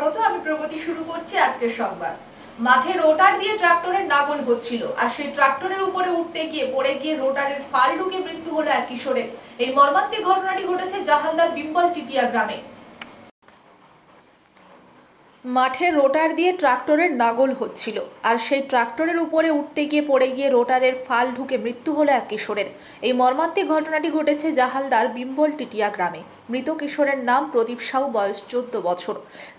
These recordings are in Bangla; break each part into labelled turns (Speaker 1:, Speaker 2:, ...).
Speaker 1: স্বাগত। আমি প্রগতি শুরু করছি আজকের সংবাদ। মাঠে রোটার দিয়ে ট্রাক্টরের নাগল হচ্ছিল, আর সেই ট্রাক্টরের উপরে উঠতে গিয়ে পড়ে গিয়ে রোটারের ফাল ঢুকে মৃত্যু হলো এক কিশোরের। এই মর্মান্তিক ঘটনাটি ঘটেছে জাহালদার বিম্বল টিটিয়া গ্রামে। মাঠে রোটার দিয়ে ট্রাক্টরের নাগল হচ্ছিল, আর সেই ট্রাক্টরের উপরে উঠতে গিয়ে পড়ে গিয়ে রোটারের ফাল ঢুকে মৃত্যু হলো এক কিশোরের। এই মর্মান্তিক ঘটনাটি ঘটেছে জাহালদার বিম্বল টিটিয়া গ্রামে। মৃত কিশোরের নাম প্রদীপ সাউ, বয়স 14 বছর।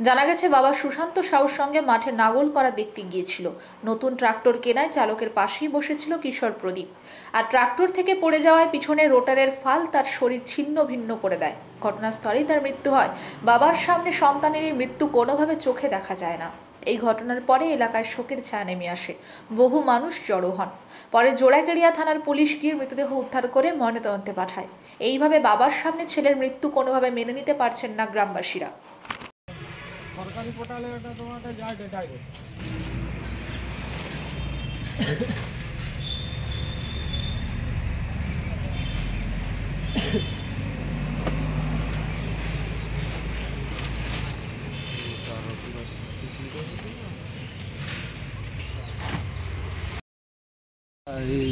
Speaker 1: জানা গেছে বাবা সুশান্ত সাউর সঙ্গে মাঠে নাগল করা দেখতে গিয়েছিল। নতুন ট্রাক্টর কেনায় চালকের পাশেই বসেছিল কিশোর প্রদীপ, আর ট্রাক্টর থেকে পড়ে যাওয়ায় পিছনে রোটারের ফাল তার শরীর ছিন্ন ভিন্ন করে দেয়। ঘটনাস্থলেই তার মৃত্যু হয়। বাবার সামনে সন্তানের মৃত্যু কোনোভাবে চোখে দেখা যায় না। এই ঘটনার পরে এলাকায় শোকের ছায়া নেমে আসে, বহু মানুষ জড়ো হন। পরে জোড়াকেড়িয়া থানার পুলিশ গিয়ে মৃতদেহ উদ্ধার করে ময়নাতদন্তে পাঠায়। এইভাবে বাবার সামনে ছেলের মৃত্যু কোনোভাবে মেনে নিতে পারছেন না গ্রামবাসীরা।
Speaker 2: সরকারি পোর্টালে এটা তোমাদের যায় ডাইরেক্ট।
Speaker 3: এই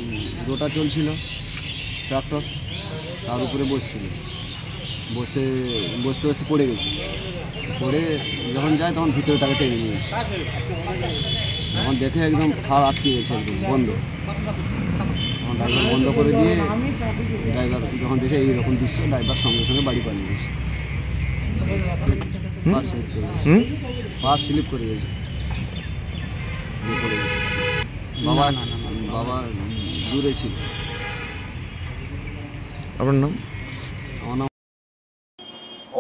Speaker 3: রোটা চলছিল, ট্রাক্টর তার উপরে বসছিল, বসতে বসতে পড়ে গেছে। পড়ে যখন যায় তখন ভিতরে তাকে টেনে নিয়েছে। তখন দেখে একদম ফাল আটকে গেছে, একদম বন্ধ। তখন ড্রাইভার বন্ধ করে দিয়ে ড্রাইভার যখন দেখে এইরকম দৃশ্য, ড্রাইভার সঙ্গে সঙ্গে বাড়ি পালিয়ে গেছে। পাস স্লিপ করে গেছে, পড়ে গেছে। বাবা দূরে ছিল।
Speaker 4: আপনার নাম?
Speaker 3: আমার নাম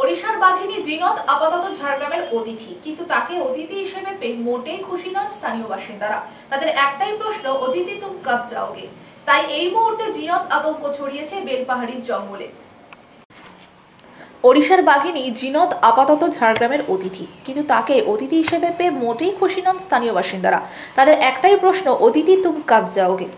Speaker 1: ওড়িশার বাঘিনী জিনত আপাতত ঝাড়গ্রামের অতিথি, কিন্তু তাকে অতিথি হিসেবে পেয়ে মোটেই খুশি নন স্থানীয় বাসিন্দারা। তাদের একটাই প্রশ্ন, অতিথি তুম কব যাওগে। তাই এই মুহূর্তে জিনত আতঙ্ক ছড়িয়েছে বেলপাহাড়ির জঙ্গলে। ওড়িশার বাঘিনী জিনত আপাতত ঝাড়গ্রামের অতিথি, কিন্তু তাকে অতিথি হিসেবে পেয়ে মোটেই খুশি নন স্থানীয় বাসিন্দারা। তাদের একটাই প্রশ্ন, অতিথি তুম কব যাওগে।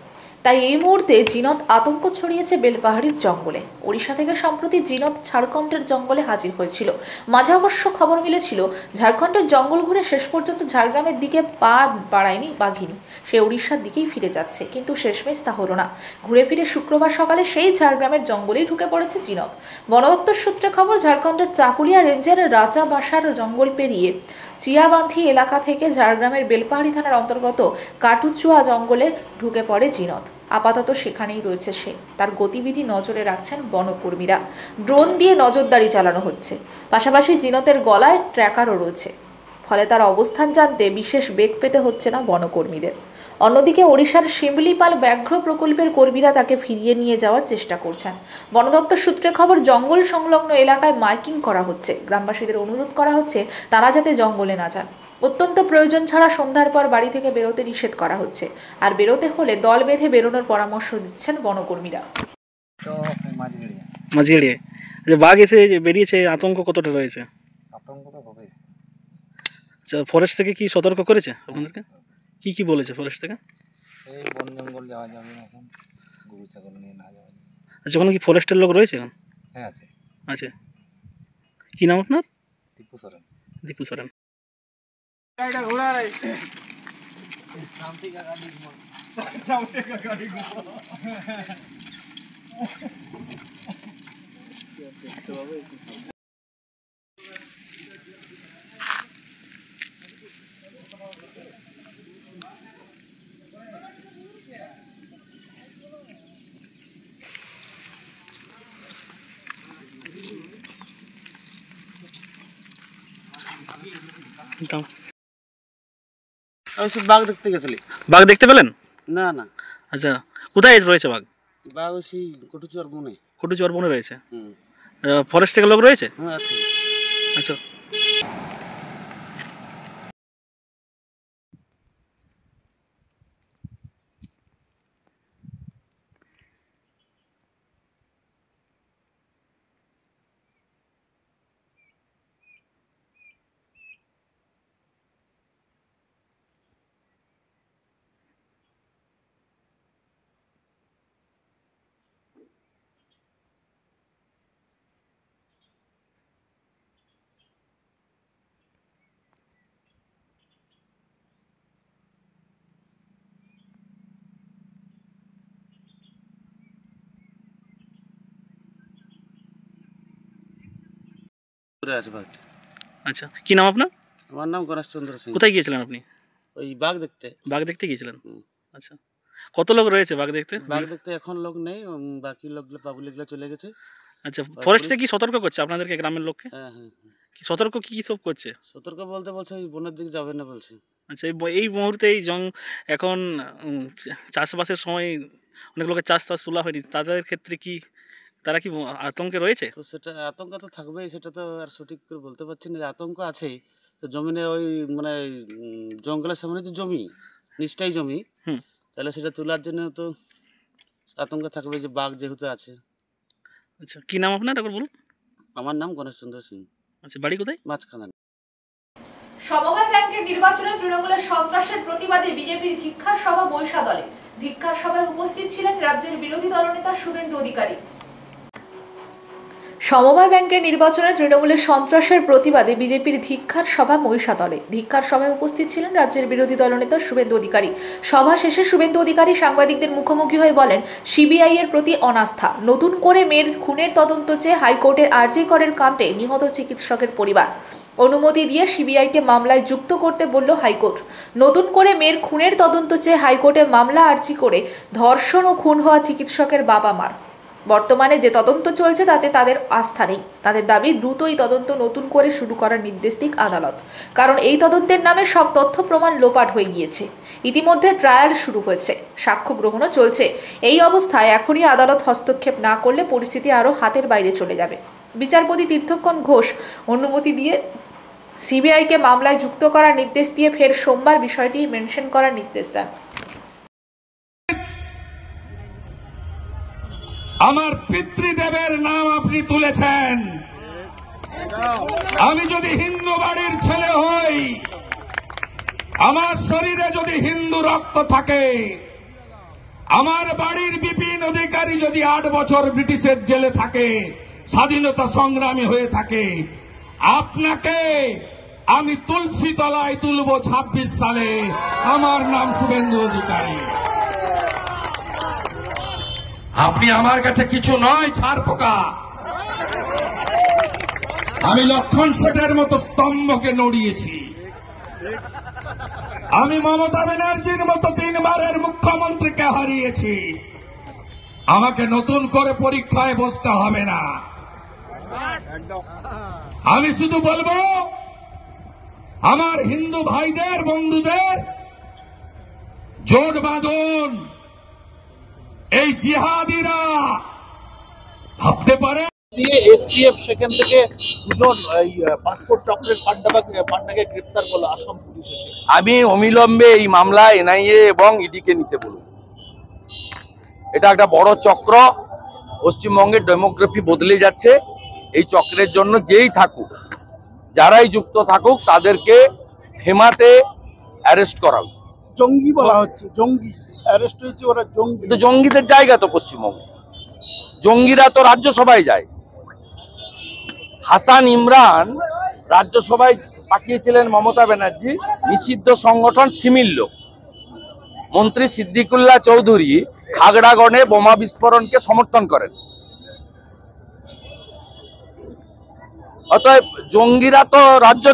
Speaker 1: তাই এই মুহূর্তে জিনত আতঙ্ক ছড়িয়েছে বেলপাহাড়ির জঙ্গলে। ওড়িশা থেকে সম্প্রতি জিনত ঝাড়খণ্ডের জঙ্গলে হাজির হয়েছিল। মাঝে অবশ্য খবর মিলেছিল ঝাড়খণ্ডের জঙ্গল ঘুরে শেষ পর্যন্ত ঝাড়গ্রামের দিকে পা বাড়ায়নি বাঘিনী, সে উড়িষ্যার দিকেই ফিরে যাচ্ছে। কিন্তু শেষমেশ তা হলো না। ঘুরে ফিরে শুক্রবার সকালে সেই ঝাড়গ্রামের জঙ্গলেই ঢুকে পড়েছে জিনত। বন দপ্তর সূত্রে খবর, ঝাড়খণ্ডের চাকুলিয়া রেঞ্জের রাজা বাসার জঙ্গল পেরিয়ে চিয়াবান্ধি এলাকা থেকে ঝাড়গ্রামের বেলপাহাড়ি থানার অন্তর্গত কাটুচুয়া জঙ্গলে ঢুকে পড়ে জিনত। আপাতত সেখানেই রয়েছে সে। তার গতিবিধি নজরে রাখছেন বনকর্মীরা। ড্রোন দিয়ে নজরদারি চালানো হচ্ছে। পাশাপাশি জিনতের গলায় ট্র্যাকারও রয়েছে, ফলে তার অবস্থান জানতে বিশেষ বেগ পেতে হচ্ছে না বনকর্মীদের। অন্যদিকে ওড়িশার শিমলিপাল ব্যাঘ্র প্রকল্পের কর্মীরা তাকে ফিরিয়ে নিয়ে যাওয়ার চেষ্টা করছেন। বন দপ্তর সূত্রে খবর, জঙ্গল সংলগ্ন এলাকায় মাইকিং করা হচ্ছে। গ্রামবাসীদের অনুরোধ করা হচ্ছে তারা যাতে জঙ্গলে না যান। অত্যন্ত প্রয়োজন ছাড়া সন্ধ্যার পর বাড়ি থেকে বেরোতে নিষেধ করা হচ্ছে, আর বেরোতে হলে দল বেঁধে বেরোনোর পরামর্শ দিচ্ছেন বনকর্মীরা।
Speaker 4: মাঝিড়িয়ে যে বাঘ এসে যে বেরিয়েছে, আতঙ্ক কতটা রয়েছে?
Speaker 2: আতঙ্ক তো হবে।
Speaker 4: আচ্ছা, ফরেস্ট থেকে কি সতর্ক করেছে আপনাদেরকে? কি বলেছে ফরেস্ট থেকে?
Speaker 2: এই বন জঙ্গল যাওয়া যাবে না, এখন গরু ছাগল নিয়ে না যাওয়া যাবে।
Speaker 4: আচ্ছা, ওখানে কি ফরেস্টের লোক রয়েছে এখন?
Speaker 2: হ্যাঁ আছে।
Speaker 4: আছে। কি নাম আপনার?
Speaker 2: টিপু সরেন।
Speaker 4: দীপু সরেন।
Speaker 5: আমি সব বাঘ দেখতে গেছিলি।
Speaker 4: বাঘ দেখতে পেলেন?
Speaker 5: না না,
Speaker 4: আচ্ছা, কোথায় রয়েছে বাঘ?
Speaker 5: বাঘ ওই সেই কটুচুয়ার বনে।
Speaker 4: কটুচর বনে রয়েছে।
Speaker 5: হুম।
Speaker 4: ফরেস্ট থেকে লোক রয়েছে?
Speaker 5: হ্যাঁ আছে।
Speaker 4: আচ্ছা।
Speaker 5: করে আছে বাঘটি।
Speaker 4: আচ্ছা, কি নাম আপনার?
Speaker 5: আমার নাম গণেশচন্দ্র সিং।
Speaker 4: কোথায় গিয়েছিলেন আপনি?
Speaker 5: ওই বাঘ দেখতে।
Speaker 4: বাঘ দেখতে গিয়েছিলেন?
Speaker 5: হুম।
Speaker 4: আচ্ছা, কত লোক রয়েছে বাঘ দেখতে?
Speaker 5: বাঘ দেখতে এখন লোক নেই, বাকি লোকগুলো পাবলিকগুলো চলে গেছে।
Speaker 4: আচ্ছা, ফরেস্ট থেকে কি সতর্ক করছে আপনাদেরকে, গ্রামের লোককে?
Speaker 5: হ্যাঁ হ্যাঁ হ্যাঁ।
Speaker 4: কি সতর্ক কি কি সব করছে?
Speaker 5: সতর্ক বলতে বলছে এই বনের দিকে যাবে না বলছে।
Speaker 4: আচ্ছা, এই মুহূর্তে এই এখন চাষবাসের সময় অনেক লোকের চাষ তোলা হয়নি, তাদের ক্ষেত্রে কি তারা কি আতঙ্কে রয়েছে?
Speaker 5: তো সেটা আতঙ্ক তো থাকবেই, সেটা তো আর সঠিক করে বলতে পারছি না। আতঙ্ক আছেই। তো জমিনে ওই মানে জঙ্গলের সামনে যে জমি, নিচটাই জমি,
Speaker 4: হুম।
Speaker 5: তাহলে সেটা তোলার জন্য তো আতঙ্ক থাকবে, যে বাঘ যেহেতু আছে।
Speaker 4: আচ্ছা, কি নাম আপনার একবার বলুন?
Speaker 5: আমার নাম গণেশচন্দ্র সিং,
Speaker 4: আচ্ছা, বাড়ি কোথায়?
Speaker 5: মাঝখানা।
Speaker 1: সমবায় ব্যাংকের নির্বাচনে তৃণমূলের সন্ত্রাসের প্রতিবাদে বিজেপির ধিক্কার সভা বৈশা দলে। ধিক্কার সভায় উপস্থিত ছিলেন রাজ্যের বিরোধী দলনেতা শুভেন্দু অধিকারী। সমবায় ব্যাংকের নির্বাচনে তৃণমূলের সন্ত্রাসের প্রতিবাদে বিজেপির ধিক্কার সভা মহিষাদলে। ধিক্কার সভায় উপস্থিত ছিলেন রাজ্যের বিরোধী দলনেতা শুভেন্দু অধিকারী। সভা শেষে শুভেন্দু অধিকারী সাংবাদিকদের মুখোমুখি হয়ে বলেন, সিবিআই এর প্রতি অনাস্থা, নতুন করে মেয়ের খুনের তদন্ত চেয়ে হাইকোর্টের আরজি করের কাণ্ডে নিহত চিকিৎসকের পরিবার। অনুমতি দিয়ে সিবিআইকে মামলায় যুক্ত করতে বলল হাইকোর্ট। নতুন করে মেয়ের খুনের তদন্ত চেয়ে হাইকোর্টে মামলা আরজি করে ধর্ষণ ও খুন হওয়া চিকিৎসকের বাবা মার। বর্তমানে যে তদন্ত চলছে তাতে তাদের আস্থা নেই। তাদের দাবি দ্রুত এই তদন্ত নতুন করে শুরু করার নির্দেশ দিক আদালত, কারণ এই তদন্তের নামে সব তথ্য প্রমাণ লোপাট হয়ে গিয়েছে। ইতিমধ্যে ট্রায়াল শুরু হয়েছে, সাক্ষ্য গ্রহণও চলছে। এই অবস্থায় এখনই আদালত হস্তক্ষেপ না করলে পরিস্থিতি আরও হাতের বাইরে চলে যাবে। বিচারপতি তীর্থক্ষণ ঘোষ অনুমতি দিয়ে সিবিআইকে মামলায় যুক্ত করার নির্দেশ দিয়ে ফের সোমবার বিষয়টি মেনশন করার নির্দেশ দেন।
Speaker 6: আমার পিতৃদেবের নাম আপনি তুলেছেন। আমি যদি হিন্দু বাড়ির ছেলে হই, আমার শরীরে যদি হিন্দু রক্ত থাকে, আমার বাড়ির বিপিন অধিকারী যদি 8 বছর ব্রিটিশের জেলে থাকে, স্বাধীনতা সংগ্রামী হয়ে থাকে, আপনাকে আমি তুলসী তলায় তুলব 26 সালে। আমার নাম শুভেন্দু অধিকারী। আপনি আমার কাছে কিছু নয়, ছাড় পোকা। আমি লক্ষণ শেঠের মতো স্তম্ভকে নড়িয়েছি। আমি মমতা ব্যানার্জির মতো 3 বারের মুখ্যমন্ত্রীকে হারিয়েছি। আমাকে নতুন করে পরীক্ষায় বসতে হবে না। আমি শুধু বলবো, আমার হিন্দু ভাইদের, বন্ধুদের জোট বাঁধুন। এই জিহাদিরা ভাবতে পারে
Speaker 4: এসটিএফ সেখান থেকে দুজন পাসপোর্ট চক্রের পান্ডাকে গ্রেপ্তার করলো আসাম পুলিশ এসে।
Speaker 7: আমি অবিলম্বে এই মামলা এনআইএ এবং ইডিকে নিতে বলব। এটা একটা বড় চক্র, পশ্চিমবঙ্গের ডেমোগ্রাফি বদলে যাচ্ছে। এই চক্রের জন্য যেই থাকুক, যারাই যুক্ত থাকুক, তাদেরকে থেমাতে অ্যারেস্ট করা উচিত।
Speaker 4: জঙ্গি বলা হচ্ছে, জঙ্গি অ্যারেস্ট হয়েছে ওরা, জঙ্গি।
Speaker 7: কিন্তু জঙ্গিদের জায়গা তো পশ্চিমবঙ্গে, জঙ্গিরা তো রাজ্যসভায় যায়। হাসান ইমরান রাজ্যসভায় পাঠিয়েছিলেন মমতা ব্যানার্জি, নিষিদ্ধ সংগঠন সিমিল্য। মন্ত্রী সিদ্দিকুল্লাহ চৌধুরী খাগড়াগড়ে বোমা বিস্ফোরণকে সমর্থন করেন। অতএব জঙ্গিরা তো রাজ্য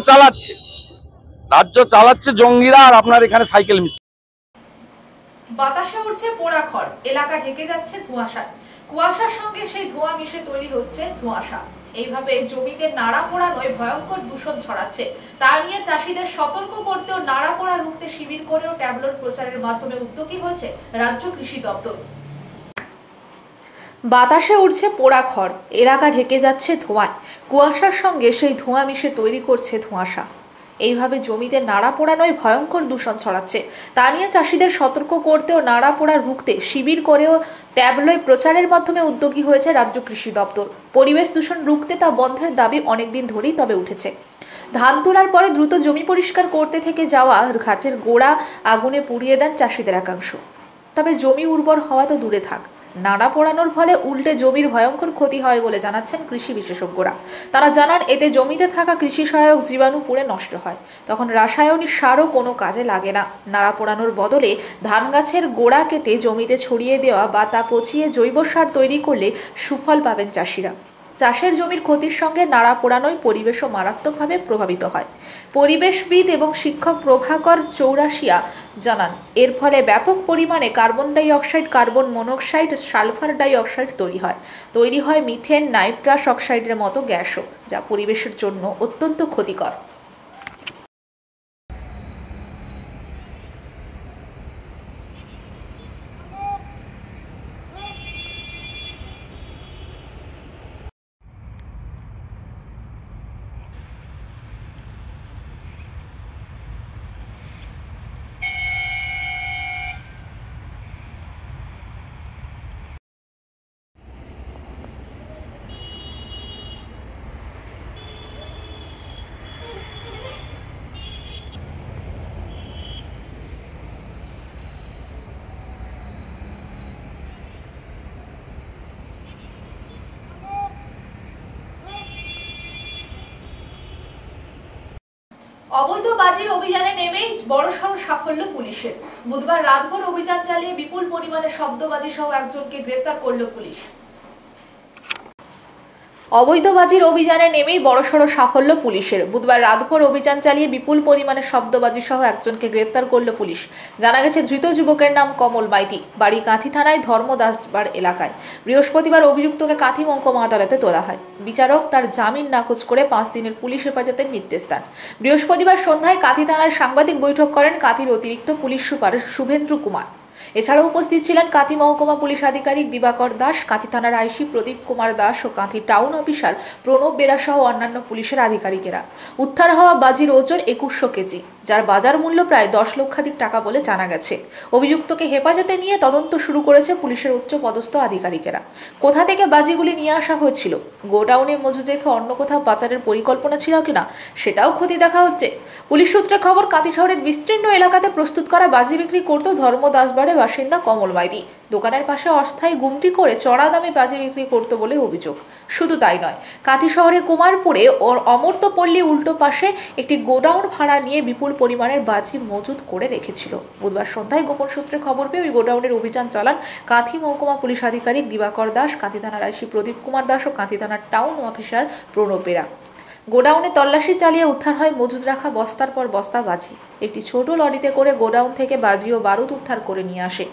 Speaker 7: চালাচ্ছে জঙ্গিরা, আর আপনার এখানে সাইকেল মিস্ত্রি।
Speaker 1: বাতাসে উঠছে পোড়া খড়, এলাকা ঢেকে যাচ্ছে ধোঁয়াশায়। কুয়াশার সঙ্গে সেই ধোঁয়া মিশে তৈরি হচ্ছে ধোঁয়াশা। এইভাবে জমিতে নাড়া পোড়া নয়, ভয়ঙ্কর দূষণ ছড়াচ্ছে। তা নিয়ে চাষিদের সতর্ক করতেও নাড়া পোড়া রুখতে শিবির করেও ট্যাবলেট প্রচারের মাধ্যমে উদ্যোগী হয়েছে রাজ্য কৃষি দপ্তর। বাতাসে উঠছে পোড়া খড়, এলাকা ঢেকে যাচ্ছে ধোঁয়ায়। কুয়াশার সঙ্গে সেই ধোঁয়া মিশে তৈরি করছে ধোঁয়াশা। এইভাবে জমিতে নাড়া পোড়া নয়, ভয়ঙ্কর দূষণ ছড়াচ্ছে। তা নিয়ে চাষিদের সতর্ক করতেও নাড়া পোড়া রুখতে শিবির করেও ট্যাবলয়েড প্রচারের মাধ্যমে উদ্যোগী হয়েছে রাজ্য কৃষি দপ্তর। পরিবেশ দূষণ রুখতে তা বন্ধের দাবি অনেকদিন ধরেই তবে উঠেছে। ধান তোলার পরে দ্রুত জমি পরিষ্কার করতে থেকে যাওয়া গাছের গোড়া আগুনে পুড়িয়ে দেন চাষিদের একাংশ। তবে জমি উর্বর হওয়া তো দূরে থাক, নাড়া পোড়ানোর ফলে উল্টে জমির ভয়ঙ্কর ক্ষতি হয় বলে জানাচ্ছেন কৃষি বিশেষজ্ঞরা। তারা জানান, এতে জমিতে থাকা কৃষি সহায়ক জীবাণু পুড়ে নষ্ট হয়, তখন রাসায়নিক সারও কোনো কাজে লাগে না। নাড়া পোড়ানোর বদলে ধান গাছের গোড়া কেটে জমিতে ছড়িয়ে দেওয়া বা তা পচিয়ে জৈব সার তৈরি করলে সুফল পাবেন চাষিরা। চাষের জমির ক্ষতির সঙ্গে নাড়া পোড়ানোয় পরিবেশও মারাত্মকভাবে প্রভাবিত হয়। পরিবেশবিদ এবং শিক্ষক প্রভাকর চৌরাশিয়া জানান, এর ফলে ব্যাপক পরিমাণে carbon die oxide, carbon monoxide, sulphur die oxide তৈরি হয় মিথেন, নাইট্রাস অক্সাইডের মতো গ্যাসও, যা পরিবেশের জন্য অত্যন্ত ক্ষতিকর। অবৈধ বাজির অভিযানে নেমেই বড়সড় সাফল্য পুলিশের। বুধবার রাতভর অভিযান চালিয়ে বিপুল পরিমাণে শব্দবাজি সহ একজনকে গ্রেফতার করল পুলিশ। অবৈধ বাজির অভিযানে নেমেই বড়সড় সাফল্য পুলিশের। বুধবার রাতভর অভিযান চালিয়ে বিপুল পরিমাণে শব্দবাজি সহ একজনকে গ্রেফতার করল পুলিশ। জানা গেছে, ধৃত যুবকের নাম কমল মাইতি, বাড়ি কাঁথি থানায় ধর্মদাসবাড় এলাকায়। বৃহস্পতিবার অভিযুক্তকে কাঁথি মহকুমা আদালতে তোলা হয়। বিচারক তার জামিন নাকচ করে 5 দিনের পুলিশ হেফাজতের নির্দেশ দেন। বৃহস্পতিবার সন্ধ্যায় কাঁথি থানায় সাংবাদিক বৈঠক করেন কাঁথির অতিরিক্ত পুলিশ সুপার শুভেন্দ্র কুমার। এছাড়াও উপস্থিত ছিলেন কাঁথি মহকুমা পুলিশ আধিকারিক দিবাকর দাস, কাঁথি থানার আইসি প্রদীপ কুমার দাস ও কাঁথি টাউন অফিসার প্রণব বেরা সহ অন্যান্য পুলিশের আধিকারিকেরা। উদ্ধার হওয়া বাজির ওজন 2100 কেজি, যার বাজার মূল্য প্রায় 10 লক্ষাধিক টাকা বলে জানা গেছে। অভিযুক্তকে হেফাজতে নিয়ে তদন্ত শুরু করেছে পুলিশের উচ্চ পদস্থ আধিকারিকেরা। কোথা থেকে বাজিগুলি নিয়ে আসা হয়েছিল, গোডাউনে মজুদ রেখে অন্য কোথাও পাচারের পরিকল্পনা ছিল কিনা, সেটাও খতিয়ে দেখা হচ্ছে। পুলিশ সূত্রে খবর, কাঁথি শহরের বিস্তীর্ণ এলাকাতে প্রস্তুত করা বাজি বিক্রি করত ধর্মদাসবাড়ের বাসিন্দা কমল মাইতি। দোকানের পাশে অস্থায়ী গুমটি করে চড়া দামে বাজি বিক্রি করত বলে অভিযোগ। শুধু তাই নয়, কাঁথি শহরে কুমারপুরে ওর অমর্তপল্লী উল্টো পাশে একটি গোডাউন ভাড়া নিয়ে বিপুল পরিমাণের বাজি মজুত করে রেখেছিল। বুধবার সন্ধ্যায় গোপন সূত্রে খবর পেয়ে ওই গোডাউনের অভিযান চালান কাঁথি মহকুমা পুলিশ আধিকারিক দিবাকর দাস, কাঁথি থানার আইসি প্রদীপ কুমার দাস ও কাঁথি থানার টাউন অফিসার প্রণব বেরা। গোডাউনে তল্লাশি চালিয়ে উদ্ধার হয় মজুদ রাখা বস্তার পর বস্তা বাজি। একটি ছোট লরিতে করে গোডাউন থেকে বাজি ও বারুদ উদ্ধার করে নিয়ে আসে।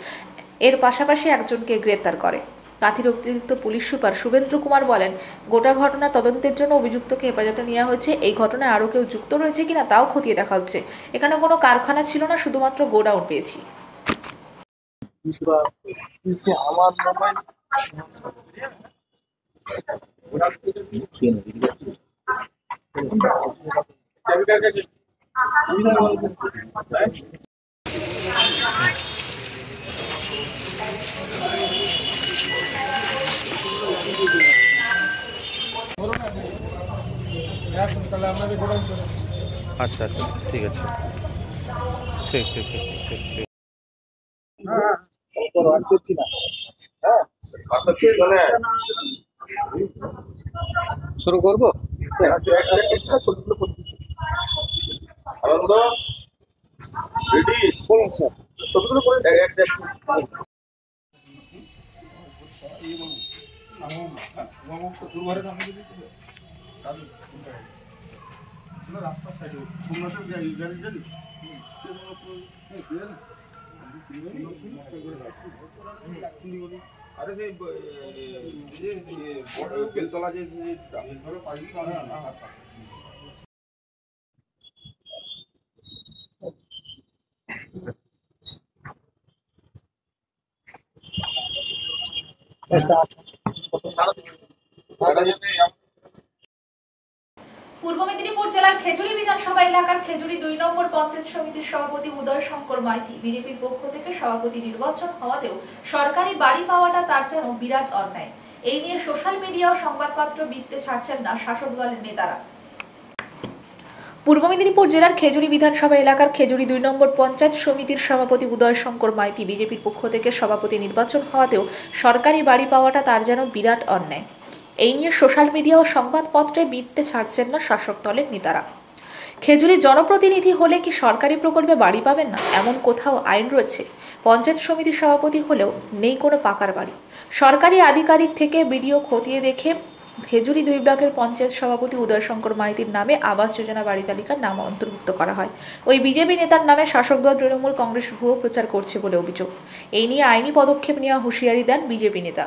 Speaker 1: এর পাশাপাশি একজনকে গ্রেপ্তার করে। কাঁথির অতিরিক্ত পুলিশ সুপার শুভেন্দ্র কুমার বলেন, গোটা ঘটনা তদন্তের জন্য অভিযুক্তকে হেফাজতে নেওয়া হয়েছে। এই ঘটনায় আরও কেউ যুক্ত রয়েছে কিনা তাও খতিয়ে দেখা হচ্ছে। এখানে কোনো কারখানা ছিল না, শুধুমাত্র গোডাউন পেয়েছি।
Speaker 8: আচ্ছা আচ্ছা, ঠিক আছে, ঠিক ঠিক ঠিক ঠিক ঠিক।
Speaker 5: শুরু করবো। আনন্দ রেডি বলুন স্যার, ছবিগুলো করে রাস্তার সাইডে আরে বেলতলা যে
Speaker 1: পূর্ব মেদিনীপুর জেলার খেজুরি বিধানসভা এলাকার খেজুরি 2 নম্বর পঞ্চায়েত সমিতির সভাপতি উদয় শঙ্কর মাইতি বিজেপির পক্ষ থেকে সভাপতি নির্বাচন হওয়াতেও সরকারি বাড়ি পাওয়াটা তার যেন বিরাট অন্যায়। এই নিয়ে সোশ্যাল মিডিয়া ও সংবাদপত্র বিততে ছাড়ছেন না শাসক দলের নেতারা। পূর্ব মেদিনীপুর জেলার খেজুরি বিধানসভা এলাকার খেজুরি 2 নম্বর পঞ্চায়েত সমিতির সভাপতি উদয় শঙ্কর মাইতি বিজেপির পক্ষ থেকে সভাপতি নির্বাচন হওয়াতেও সরকারি বাড়ি পাওয়াটা তার যেন বিরাট অন্যায়। এই নিয়ে সোশ্যাল মিডিয়া ও সংবাদপত্রে বিততে ছাড়ছেন না শাসক দলের নেতারা। খেজুরি জনপ্রতিনিধি হলে কি সরকারি প্রকল্পে বাড়ি পাবেন না, এমন কোথাও আইন রয়েছে? পঞ্চায়েত সমিতির সভাপতি হলেও নেই কোনো পাকার বাড়ি। সরকারি আধিকারিক থেকে বিডিও খতিয়ে দেখে খেজুরি 2 ব্লকের পঞ্চায়েত সভাপতি উদয়শঙ্কর মাইতির নামে আবাস যোজনা বাড়ি তালিকার নাম অন্তর্ভুক্ত করা হয়। ওই বিজেপি নেতার নামে শাসক দল তৃণমূল কংগ্রেস ভুয়ো প্রচার করছে বলে অভিযোগ। এই নিয়ে আইনি পদক্ষেপ নেওয়া হুঁশিয়ারি দেন বিজেপি নেতা।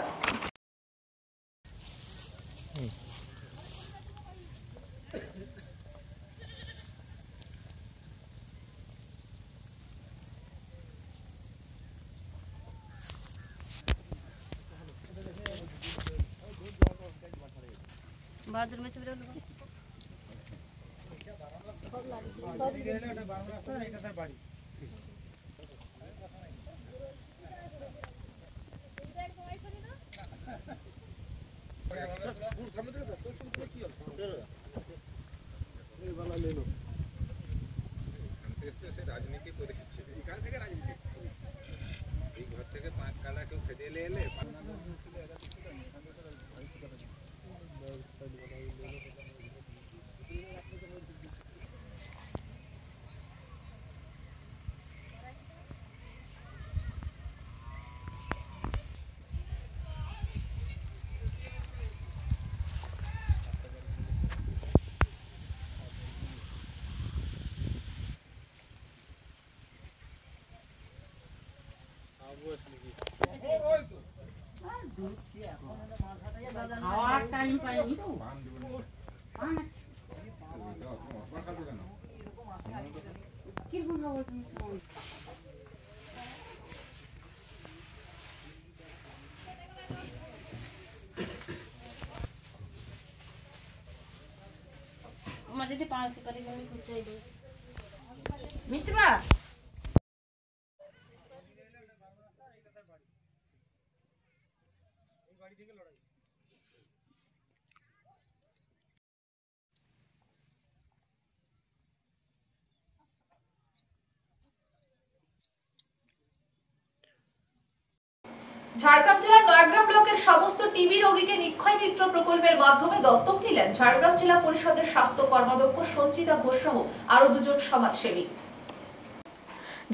Speaker 1: ঝাড়গ্রাম জেলার নয়াগ্রাম ব্লকের সমস্ত টিবি রোগীকে নিক্ষয় মিত্র প্রকল্পের মাধ্যমে দত্তক নিলেন ঝাড়গ্রাম জেলা পরিষদের স্বাস্থ্য কর্মাধ্যক্ষ সঞ্চিতা ঘোষ সহ আরো 2 জন সমাজসেবী।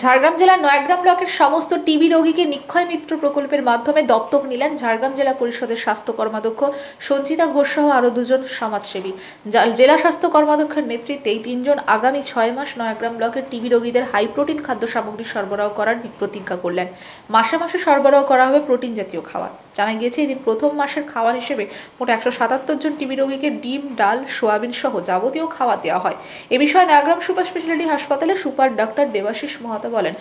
Speaker 1: ঝাড়গ্রাম জেলার নয়াগ্রাম ব্লকের সমস্ত টিবি রোগীকে নিক্ষয় মিত্র প্রকল্পের মাধ্যমে দত্তক নিলেন ঝাড়গ্রাম জেলা পরিষদের স্বাস্থ্য কর্মাধ্যক্ষ সঞ্চিতা ঘোষ সহ আরো 2 জন সমাজসেবী। জেলা স্বাস্থ্য কর্মাধ্যক্ষের নেতৃত্বে এই 3 জন আগামী 6 মাস নয়াগ্রাম ব্লকের টিবি রোগীদের হাই প্রোটিন খাদ্য সামগ্রী সরবরাহ করার প্রতিজ্ঞা করলেন। মাসে মাসে সরবরাহ করা হবে প্রোটিন জাতীয় খাবার। জানা গিয়েছে এদিন প্রথম মাসের খাবার হিসেবে মোট 177 জন টিবি রোগীকে ডিম, ডাল, সোয়াবিন সহ যাবতীয় খাবার দেওয়া হয়। এ বিষয়ে নয়াগ্রাম সুপার স্পেশালিটি হাসপাতালে সুপার ডাক্তার দেবাশিস মহাতা বলেন,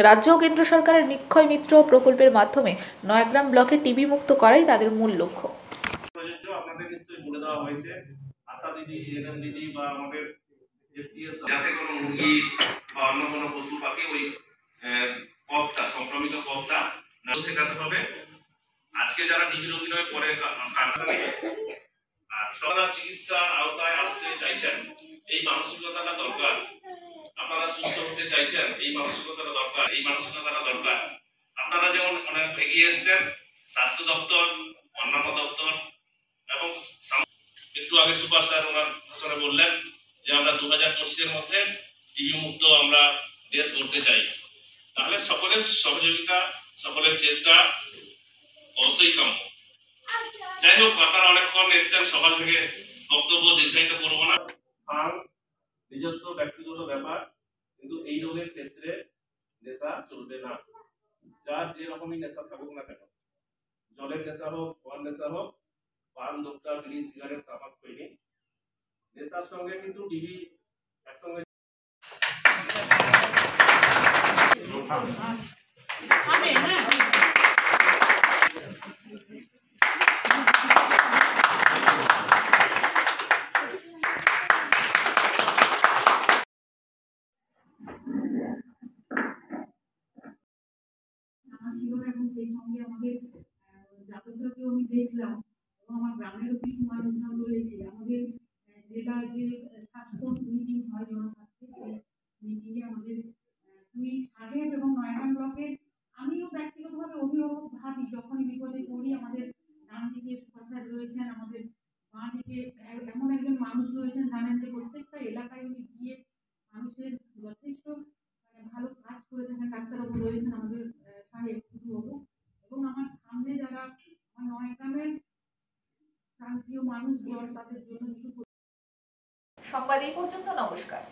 Speaker 1: রাজ্য ও কেন্দ্র সরকারের নিক্ষয় মিত্র প্রকল্পের মাধ্যমে নয়াগ্রাম ব্লকে টিবি মুক্ত করাই তাদের মূল লক্ষ্য।
Speaker 9: আপনাদের নিশ্চয়ই বলে দেওয়া হয়েছে আশা দিদি, এনএম দিদি বা আমাদের এসটিএস যাতে কোনো মুরগি বা অন্য কোনো পশু পাখি ওই কফটা সংক্রমিত কফটা না শেখাতে হবে। আজকে যারা টিবি রোগী হয়ে পরে সদা চিকিৎসার আওতায় আসতে চাইছেন, এই মানসিকতাটা দরকার। আপনারা সুস্থ হতে চাইছেন, এই মানসিকতাটা দরকার, এই মানসিকতাটা দরকার। আপনারা যেমন অনেক এগিয়ে এসছেন, স্বাস্থ্য দপ্তর, অন্যান্য দপ্তর এবং একটু আগে সুপার স্যার ওনার ভাষণে বললেন যে আমরা 2025-এর মধ্যে টিবি মুক্ত আমরা দেশ করতে চাই। তাহলে সকলের সহযোগিতা, সকলের চেষ্টা অবশ্যই কাম্য। যাই হোক, আপনারা অনেকক্ষণ এসছেন, সকাল থেকে বক্তব্য দীর্ঘায়িত করবো না। নিজস্ব ব্যক্তিগত ব্যাপার, কিন্তু এই রোগের ক্ষেত্রে নেশা চলবে না। যার যে রকমই নেশা থাকুক না কেন, জলের নেশা হোক, পান নেশা হোক, পান, দোক্তা, বিড়ি, সিগারেট, তামাক, খৈনি, নেশার সঙ্গে কিন্তু টিবি একসঙ্গে।
Speaker 10: ছিল না এবং সেই সঙ্গে আমাদের জাতকটাকেও আমি দেখলাম এবং আমার গ্রামেরও কিছু মানুষজন রয়েছে। আমাদের জেলায় যে স্বাস্থ্য মিটিং হয়, জনস্বাস্থ্য মিটিংয়ে আমাদের 2 সাহেব এবং নয়াগ্রাম ব্লকের আমিও ব্যক্তিগতভাবে অভিভাবক ভাবি, যখনই বিপদে পড়ি আমাদের ডান দিকে সুপার স্যার রয়েছেন, আমাদের বাঁ দিকে এমন একজন মানুষ রয়েছেন জানেন যে প্রত্যেকটা এলাকায় উনি গিয়ে মানুষের যথেষ্ট ভালো কাজ করে থাকেন। ডাক্তারবাবু রয়েছেন আমাদের সাহেব এবং আমার সামনে যারা আমার নয়াগ্রামের প্রান্তীয় মানুষ মানুষজন তাদের জন্য কিছু
Speaker 1: সংবাদ এই পর্যন্ত। নমস্কার।